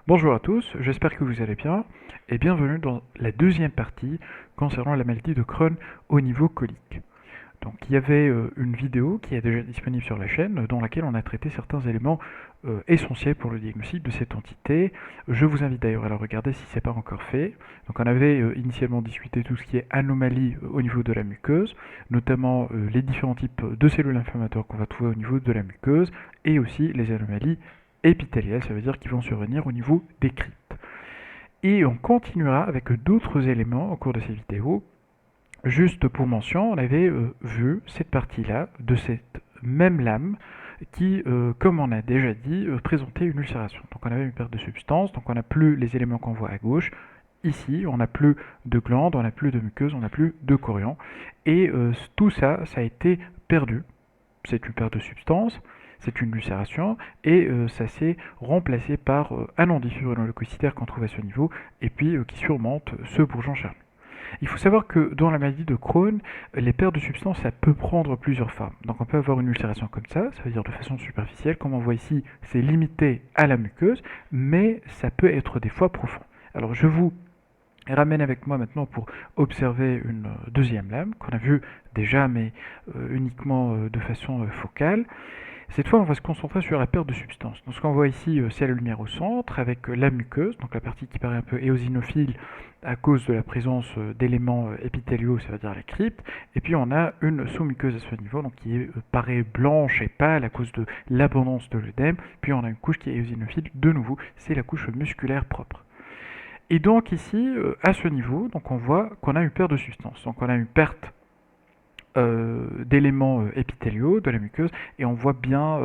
Bonjour à tous, j'espère que vous allez bien et bienvenue dans la deuxième partie concernant la maladie de Crohn au niveau colique. Donc il y avait une vidéo qui est déjà disponible sur la chaîne dans laquelle on a traité certains éléments essentiels pour le diagnostic de cette entité. Je vous invite d'ailleurs à la regarder si ce n'est pas encore fait. Donc on avait initialement discuté tout ce qui est anomalie au niveau de la muqueuse, notamment les différents types de cellules inflammatoires qu'on va trouver au niveau de la muqueuse et aussi les anomalies épithéliales, ça veut dire qu'ils vont survenir au niveau des cryptes. Et on continuera avec d'autres éléments au cours de ces vidéos. Juste pour mention, on avait vu cette partie-là de cette même lame qui, comme on a déjà dit, présentait une ulcération. Donc on avait une perte de substance, donc on n'a plus les éléments qu'on voit à gauche. Ici, on n'a plus de glandes, on n'a plus de muqueuse, on n'a plus de chorion. Et tout ça, ça a été perdu. C'est une perte de substance, c'est une ulcération, et ça s'est remplacé par un antifibrilloleucocytaire qu'on trouve à ce niveau, et puis qui surmonte ce bourgeon charnu. Il faut savoir que dans la maladie de Crohn, les pertes de substance, ça peut prendre plusieurs formes. Donc on peut avoir une ulcération comme ça veut dire de façon superficielle, comme on voit ici, c'est limité à la muqueuse, mais ça peut être des fois profond. Alors je vous ramène avec moi maintenant pour observer une deuxième lame qu'on a vue déjà, mais uniquement de façon focale. Cette fois, on va se concentrer sur la perte de substance. Donc, ce qu'on voit ici, c'est la lumière au centre avec la muqueuse, donc la partie qui paraît un peu éosinophile à cause de la présence d'éléments épithéliaux, ça veut dire la crypte. Et puis, on a une sous-muqueuse à ce niveau, donc qui paraît blanche et pâle à cause de l'abondance de l'œdème. Puis, on a une couche qui est éosinophile. De nouveau, c'est la couche musculaire propre. Et donc ici, à ce niveau, donc on voit qu'on a une perte de substance. Donc on a une perte d'éléments épithéliaux de la muqueuse et on voit bien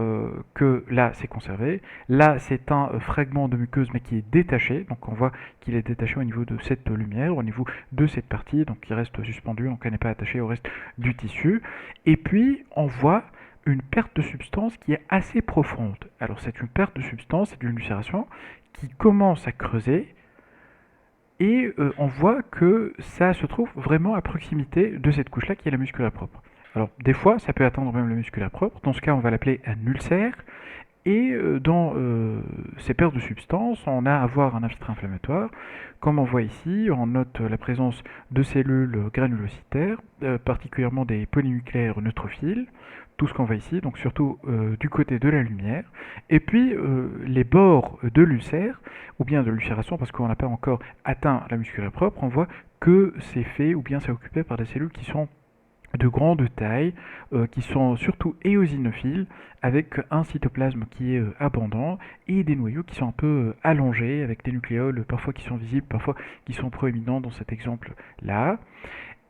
que là c'est conservé, là c'est un fragment de muqueuse mais qui est détaché, donc on voit qu'il est détaché au niveau de cette lumière, au niveau de cette partie, donc il reste suspendu, donc elle n'est pas attachée au reste du tissu, et puis on voit une perte de substance qui est assez profonde. Alors c'est une perte de substance, c'est une ulcération qui commence à creuser et on voit que ça se trouve vraiment à proximité de cette couche-là qui est la musculaire propre. Alors des fois, ça peut atteindre même la musculaire propre. Dans ce cas, on va l'appeler un ulcère. Et dans ces pertes de substances, on a à voir un infiltré inflammatoire. Comme on voit ici, on note la présence de cellules granulocytaires, particulièrement des polynucléaires neutrophiles, tout ce qu'on voit ici, donc surtout du côté de la lumière. Et puis les bords de l'ulcère, ou bien de l'ulcération, parce qu'on n'a pas encore atteint la musculaire propre, on voit que c'est fait ou bien c'est occupé par des cellules qui sont de grande taille, qui sont surtout éosinophiles, avec un cytoplasme qui est abondant, et des noyaux qui sont un peu allongés, avec des nucléoles parfois qui sont visibles, parfois qui sont proéminents dans cet exemple-là.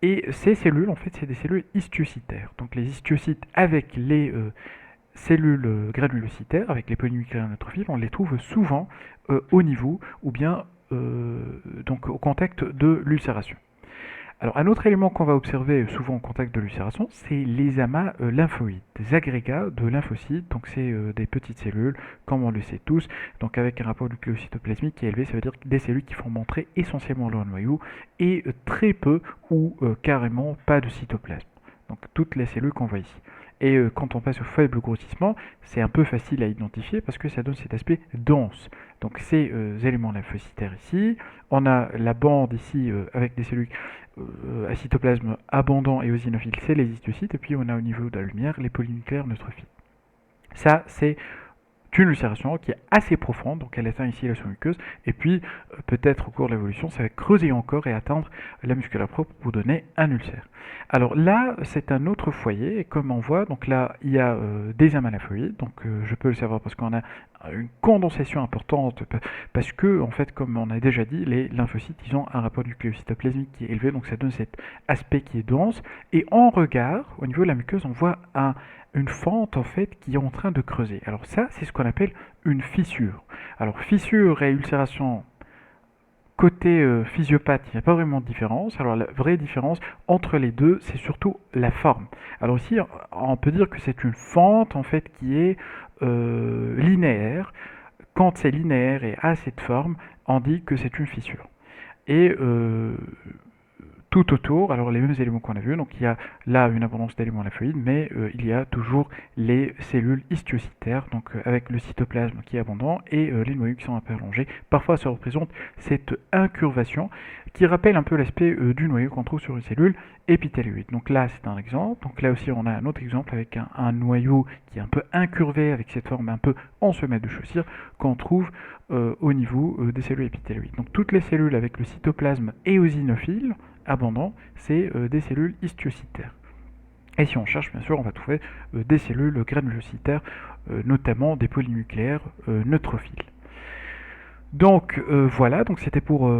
Et ces cellules, en fait, c'est des cellules histiocytaires. Donc les histiocytes avec les cellules granulocytaires, avec les polynucléaires neutrophiles, on les trouve souvent au niveau, ou bien donc au contact de l'ulcération. Alors, un autre élément qu'on va observer souvent au contact de l'ulcération, c'est les amas lymphoïdes, des agrégats de lymphocytes. Donc, c'est des petites cellules, comme on le sait tous, donc avec un rapport nucléocytoplasmique qui est élevé, ça veut dire des cellules qui font montrer essentiellement leur noyau et très peu ou carrément pas de cytoplasme. Donc, toutes les cellules qu'on voit ici. Et quand on passe au faible grossissement, c'est un peu facile à identifier parce que ça donne cet aspect dense. Donc ces éléments lymphocytaires ici, on a la bande ici avec des cellules à cytoplasme abondant et eosinophile, c'est les histiocytes, et puis on a au niveau de la lumière les polynucléaires neutrophiles. Ça, c'est une ulcération qui est assez profonde, donc elle atteint ici la sous-muqueuse, et puis peut-être au cours de l'évolution, ça va creuser encore et atteindre la musculaire propre pour donner un ulcère. Alors là, c'est un autre foyer, et comme on voit, donc là, il y a des amas lymphoïdes, donc je peux le savoir parce qu'on a une condensation importante, parce que, en fait, comme on a déjà dit, les lymphocytes, ils ont un rapport nucléocytoplasmique qui est élevé, donc ça donne cet aspect qui est dense, et en regard, au niveau de la muqueuse, on voit une fente en fait qui est en train de creuser. Alors ça, c'est ce qu'on appelle une fissure. Alors fissure et ulcération, côté physiopathe, il n'y a pas vraiment de différence. Alors la vraie différence entre les deux, c'est surtout la forme. Alors ici, on peut dire que c'est une fente en fait qui est linéaire. Quand c'est linéaire et a cette forme, on dit que c'est une fissure. Et tout autour, alors les mêmes éléments qu'on a vus, donc il y a là une abondance d'éléments lymphoïdes, mais il y a toujours les cellules histiocytaires, donc avec le cytoplasme qui est abondant et les noyaux qui sont un peu allongés. Parfois ça représente cette incurvation qui rappelle un peu l'aspect du noyau qu'on trouve sur une cellule épithéloïde. Donc là c'est un exemple, donc là aussi on a un autre exemple avec un noyau qui est un peu incurvé avec cette forme un peu en semelle de chaussure qu'on trouve au niveau des cellules épithéloïdes. Donc toutes les cellules avec le cytoplasme éosinophile abondant, c'est des cellules histiocytaires. Et si on cherche, bien sûr, on va trouver des cellules granulocytaires, notamment des polynucléaires neutrophiles. Donc voilà, donc c'était pour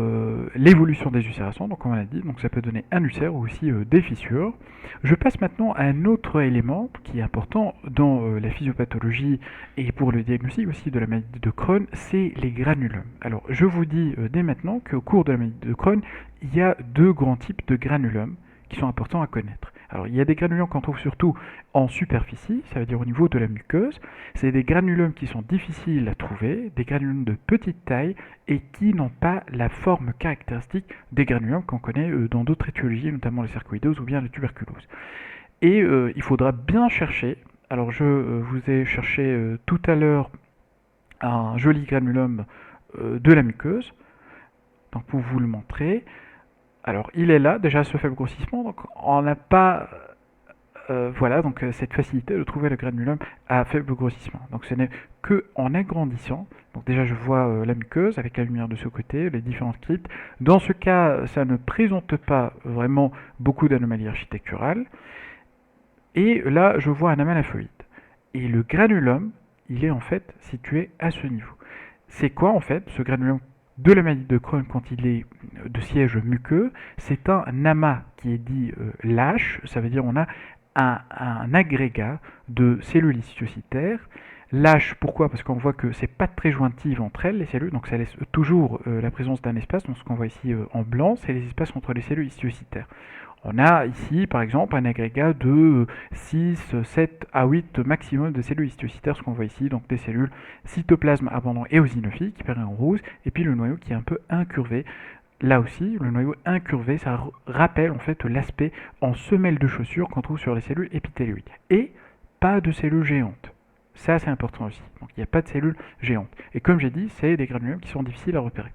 l'évolution des ulcérations, donc comme on l'a dit, donc ça peut donner un ulcère ou aussi des fissures. Je passe maintenant à un autre élément qui est important dans la physiopathologie et pour le diagnostic aussi de la maladie de Crohn, c'est les granulums. Alors je vous dis dès maintenant qu'au cours de la maladie de Crohn, il y a deux grands types de granulums qui sont importants à connaître. Alors il y a des granulums qu'on trouve surtout en superficie, ça veut dire au niveau de la muqueuse. C'est des granulums qui sont difficiles à trouver, des granulums de petite taille et qui n'ont pas la forme caractéristique des granulums qu'on connaît dans d'autres étiologies, notamment les sarcoïdoses ou bien la tuberculose. Et il faudra bien chercher. Alors je vous ai cherché tout à l'heure un joli granulum de la muqueuse, donc pour vous le montrer. Alors il est là, déjà ce faible grossissement, donc on n'a pas voilà, donc cette facilité de trouver le granulum à faible grossissement. Donc ce n'est que en agrandissant. Donc déjà je vois la muqueuse avec la lumière de ce côté, les différentes cryptes. Dans ce cas, ça ne présente pas vraiment beaucoup d'anomalies architecturales. Et là, je vois un amas lymphoïde. Et le granulum, il est en fait situé à ce niveau. C'est quoi en fait ce granulum de la maladie de Crohn quand il est de siège muqueux? C'est un amas qui est dit lâche, ça veut dire on a un agrégat de cellules histiocytaires. Lâche, pourquoi? Parce qu'on voit que c'est pas très jointive entre elles, les cellules, donc ça laisse toujours la présence d'un espace. Donc ce qu'on voit ici en blanc, c'est les espaces entre les cellules histiocytaires. On a ici, par exemple, un agrégat de 6, 7 à 8 maximum de cellules histiocytaires, ce qu'on voit ici, donc des cellules cytoplasme abondant éosinophile qui paraît en rouge, et puis le noyau qui est un peu incurvé. Là aussi, le noyau incurvé, ça rappelle en fait l'aspect en semelle de chaussure qu'on trouve sur les cellules épithéloïdes. Et pas de cellules géantes. Ça, c'est important aussi. Donc, il n'y a pas de cellules géantes. Et comme j'ai dit, c'est des granulums qui sont difficiles à repérer.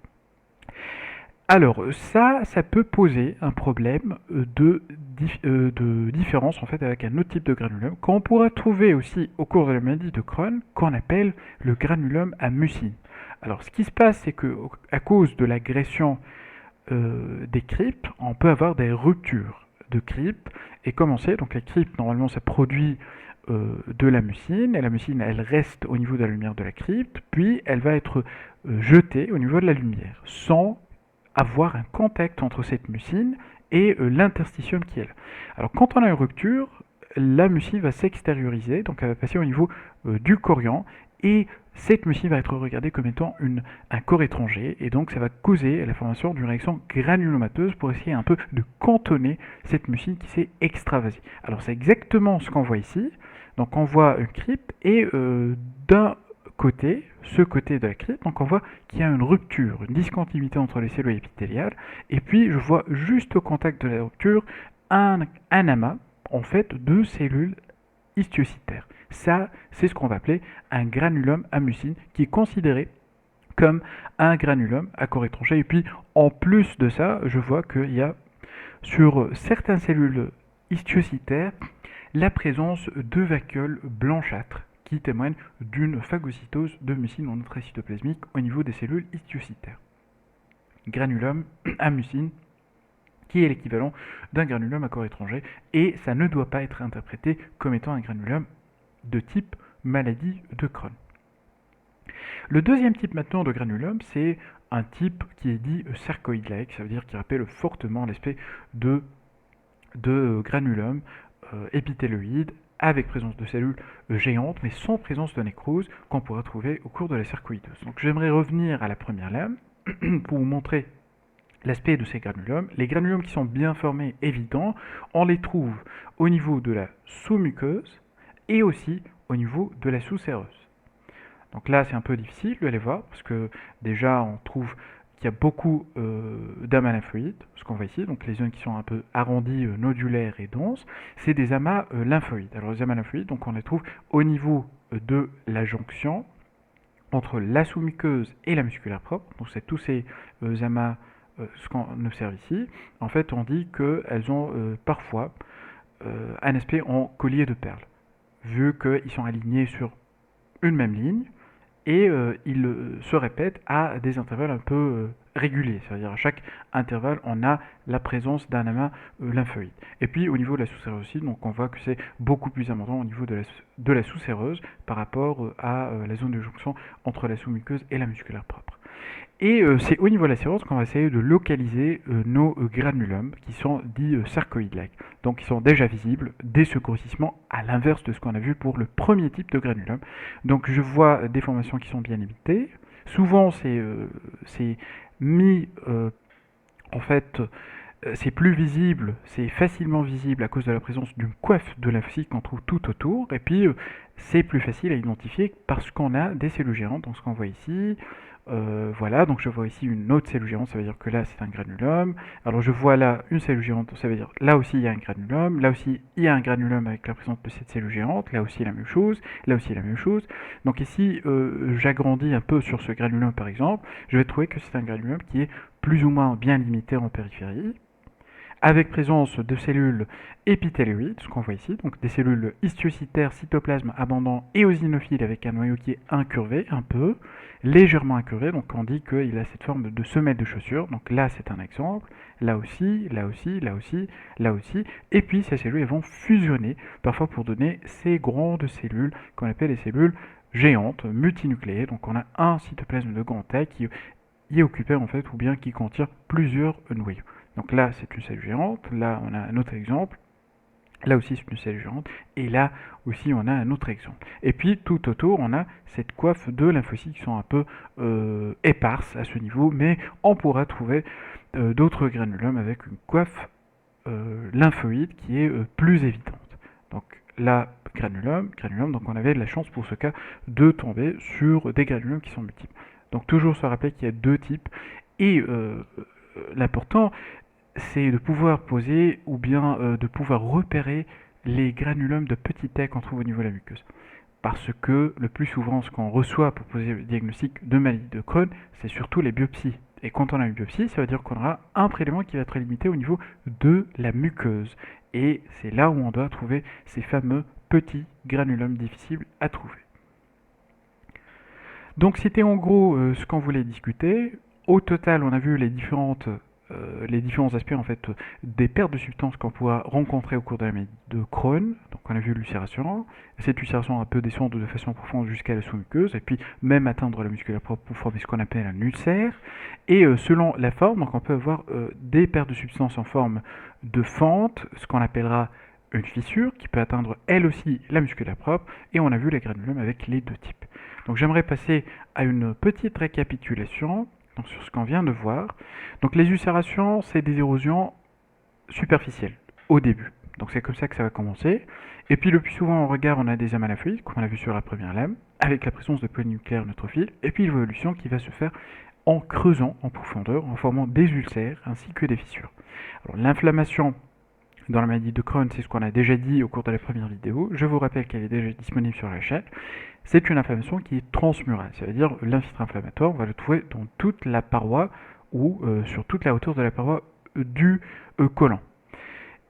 Alors, ça peut poser un problème de différence en fait avec un autre type de granulum qu'on pourra trouver aussi au cours de la maladie de Crohn, qu'on appelle le granulum à mucine. Alors, ce qui se passe, c'est que à cause de l'agression des cryptes, on peut avoir des ruptures de cryptes. Et comme on sait, donc les cryptes, normalement, ça produit de la mucine, et la mucine, elle reste au niveau de la lumière de la crypte, puis elle va être jetée au niveau de la lumière, sans avoir un contact entre cette mucine et l'interstitium qui est là. Alors quand on a une rupture, la mucine va s'extérioriser, donc elle va passer au niveau du chorion, et cette mucine va être regardée comme étant un corps étranger, et donc ça va causer la formation d'une réaction granulomateuse pour essayer un peu de cantonner cette mucine qui s'est extravasée. Alors c'est exactement ce qu'on voit ici. Donc on voit une crypte, et d'un côté, ce côté de la crypte, donc on voit qu'il y a une rupture, une discontinuité entre les cellules épithéliales, et puis je vois juste au contact de la rupture un amas en fait de cellules histiocytaires. Ça, c'est ce qu'on va appeler un granulum à mucine, qui est considéré comme un granulum à corps étranger. Et puis, en plus de ça, je vois qu'il y a sur certaines cellules histiocytaires la présence de vacuoles blanchâtres qui témoignent d'une phagocytose de mucine en intracytoplasmique au niveau des cellules histiocytaires. Granulum à mucine qui est l'équivalent d'un granulum à corps étranger, et ça ne doit pas être interprété comme étant un granulum de type maladie de Crohn. Le deuxième type maintenant de granulum, c'est un type qui est dit sarcoïde-like, ça veut dire qu'il rappelle fortement l'aspect de granulum épithéloïde avec présence de cellules géantes, mais sans présence de nécrose qu'on pourra trouver au cours de la sarcoïdose. Donc j'aimerais revenir à la première lame pour vous montrer l'aspect de ces granulums. Les granulums qui sont bien formés, évidents, on les trouve au niveau de la sous-muqueuse et aussi au niveau de la sous-séreuse. Donc là, c'est un peu difficile de les voir parce que déjà, on trouve qu'il y a beaucoup d'amas lymphoïdes, ce qu'on voit ici, donc les zones qui sont un peu arrondies, nodulaires et denses, c'est des amas lymphoïdes. Alors les amas lymphoïdes, donc on les trouve au niveau de la jonction entre la sous-muqueuse et la musculaire propre, donc c'est tous ces amas, ce qu'on observe ici. En fait, on dit qu'elles ont parfois un aspect en collier de perles, vu qu'ils sont alignés sur une même ligne, et ils se répètent à des intervalles un peu réguliers, c'est-à-dire à chaque intervalle on a la présence d'un amas lymphoïde. Et puis au niveau de la sous-séreuse aussi, donc on voit que c'est beaucoup plus important au niveau de la sous-séreuse par rapport à la zone de jonction entre la sous-muqueuse et la musculaire propre. Et c'est au niveau de la séance qu'on va essayer de localiser nos granulums, qui sont dits sarcoïdes-like. Donc ils sont déjà visibles dès ce grossissement, à l'inverse de ce qu'on a vu pour le premier type de granulum. Donc je vois des formations qui sont bien limitées. Souvent c'est mis en fait c'est plus visible, c'est facilement visible à cause de la présence d'une coiffe de lymphocytes qu'on trouve tout autour, et puis c'est plus facile à identifier parce qu'on a des cellules géantes, donc ce qu'on voit ici, voilà, donc je vois ici une autre cellule géante, ça veut dire que là c'est un granulome. Alors je vois là une cellule géante, ça veut dire là aussi il y a un granulome, là aussi il y a un granulome avec la présence de cette cellule géante, là aussi la même chose, là aussi la même chose. Donc ici j'agrandis un peu sur ce granulome par exemple, je vais trouver que c'est un granulome qui est plus ou moins bien limité en périphérie, avec présence de cellules épithéloïdes, ce qu'on voit ici, donc des cellules histiocytaires, cytoplasme abondant et eosinophiles avec un noyau qui est incurvé, un peu, légèrement incurvé, donc on dit qu'il a cette forme de semelle de chaussure, donc là c'est un exemple, là aussi, là aussi, là aussi, là aussi, et puis ces cellules vont fusionner, parfois pour donner ces grandes cellules qu'on appelle les cellules géantes, multinucléées, donc on a un cytoplasme de grande taille qui y est occupé en fait, ou bien qui contient plusieurs noyaux. Donc là, c'est une cellule géante, là on a un autre exemple, là aussi c'est une cellule géante, et là aussi on a un autre exemple. Et puis tout autour, on a cette coiffe de lymphocytes qui sont un peu éparses à ce niveau, mais on pourra trouver d'autres granulums avec une coiffe lymphoïde qui est plus évidente. Donc là, granulum, donc on avait de la chance pour ce cas de tomber sur des granulums qui sont multiples. Donc toujours se rappeler qu'il y a deux types, et l'important c'est de pouvoir poser ou bien de pouvoir repérer les granulums de petite taille qu'on trouve au niveau de la muqueuse. Parce que le plus souvent, ce qu'on reçoit pour poser le diagnostic de maladie de Crohn, c'est surtout les biopsies. Et quand on a une biopsie, ça veut dire qu'on aura un prélèvement qui va être limité au niveau de la muqueuse. Et c'est là où on doit trouver ces fameux petits granulums difficiles à trouver. Donc c'était en gros ce qu'on voulait discuter. Au total, on a vu les différents aspects en fait des pertes de substances qu'on pourra rencontrer au cours de la maladie de Crohn. Donc on a vu l'ulcération. Cette ulcération peut descendre de façon profonde jusqu'à la sous-muqueuse et puis même atteindre la musculaire propre pour former ce qu'on appelle un ulcère. Et selon la forme, donc on peut avoir des pertes de substances en forme de fente, ce qu'on appellera une fissure qui peut atteindre elle aussi la musculaire propre, et on a vu les granulums avec les deux types. Donc j'aimerais passer à une petite récapitulation donc, sur ce qu'on vient de voir. Donc les ulcérations, c'est des érosions superficielles au début. Donc c'est comme ça que ça va commencer. Et puis le plus souvent on regarde, on a des amas lymphoïdes, comme on a vu sur la première lame, avec la présence de polynucléaires neutrophiles, et puis l'évolution qui va se faire en creusant en profondeur, en formant des ulcères ainsi que des fissures. Alors l'inflammation dans la maladie de Crohn, c'est ce qu'on a déjà dit au cours de la première vidéo. Je vous rappelle qu'elle est déjà disponible sur la chaîne. C'est une inflammation qui est transmurale, c'est-à-dire l'infiltré inflammatoire, on va le trouver dans toute la paroi ou sur toute la hauteur de la paroi du côlon.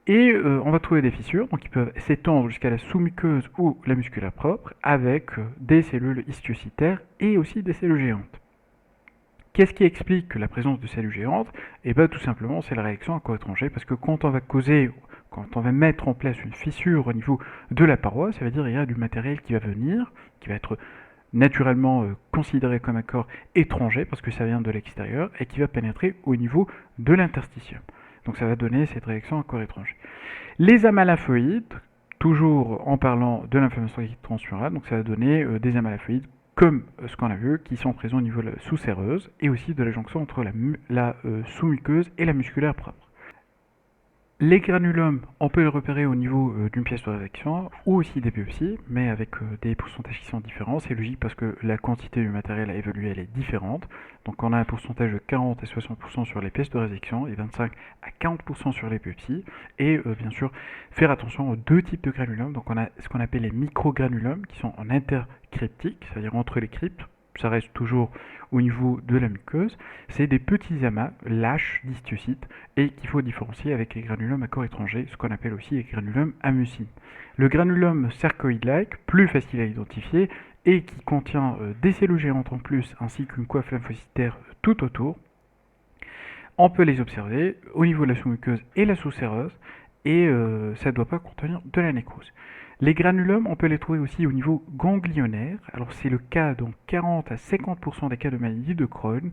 Et on va trouver des fissures, donc qui peuvent s'étendre jusqu'à la sous-muqueuse ou la musculaire propre, avec des cellules histiocytaires et aussi des cellules géantes. Qu'est-ce qui explique la présence de cellules géantes? Et bien tout simplement, c'est la réaction à corps étranger, parce que quand on va mettre en place une fissure au niveau de la paroi, ça veut dire qu'il y a du matériel qui va venir, qui va être naturellement considéré comme un corps étranger, parce que ça vient de l'extérieur, et qui va pénétrer au niveau de l'interstitium. Donc ça va donner cette réaction à corps étranger. Les amas lymphoïdes, toujours en parlant de l'inflammation transmurale, donc ça va donner des amas lymphoïdes comme ce qu'on a vu, qui sont présents au niveau de la sous-séreuse et aussi de la jonction entre la sous-muqueuse et la musculaire propre. Les granulums, on peut les repérer au niveau d'une pièce de réaction ou aussi des biopsies, mais avec des pourcentages qui sont différents. C'est logique parce que la quantité du matériel à évaluer elle est différente. Donc on a un pourcentage de 40 à 60% sur les pièces de résection et 25 à 40% sur les biopsies. Et bien sûr, faire attention aux deux types de granulums. Donc on a ce qu'on appelle les microgranulums qui sont en intercryptique, c'est-à-dire entre les cryptes. Ça reste toujours au niveau de la muqueuse. C'est des petits amas lâches d'histiocytes et qu'il faut différencier avec les granulums à corps étranger, ce qu'on appelle aussi les granulums à mucine. Le granulum cercoïde-like, plus facile à identifier et qui contient des cellules géantes en plus ainsi qu'une coiffe lymphocytaire tout autour, on peut les observer au niveau de la sous-muqueuse et la sous-séreuse et ça ne doit pas contenir de la nécrose. Les granulums, on peut les trouver aussi au niveau ganglionnaire. Alors c'est le cas dans 40 à 50% des cas de maladie de Crohn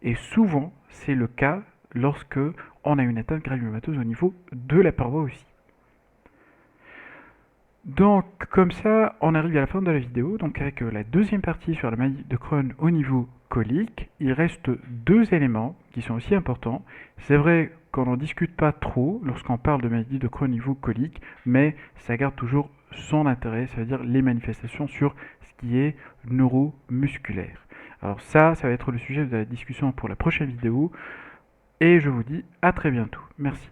et souvent c'est le cas lorsque on a une atteinte granulomateuse au niveau de la paroi aussi. Donc comme ça, on arrive à la fin de la vidéo, donc avec la deuxième partie sur la maladie de Crohn au niveau colique. Il reste deux éléments qui sont aussi importants. C'est vrai qu'on n'en discute pas trop lorsqu'on parle de maladie de Crohn au niveau colique, mais ça garde toujours son intérêt, ça veut dire les manifestations sur ce qui est neuromusculaire. Alors ça va être le sujet de la discussion pour la prochaine vidéo, et je vous dis à très bientôt. Merci.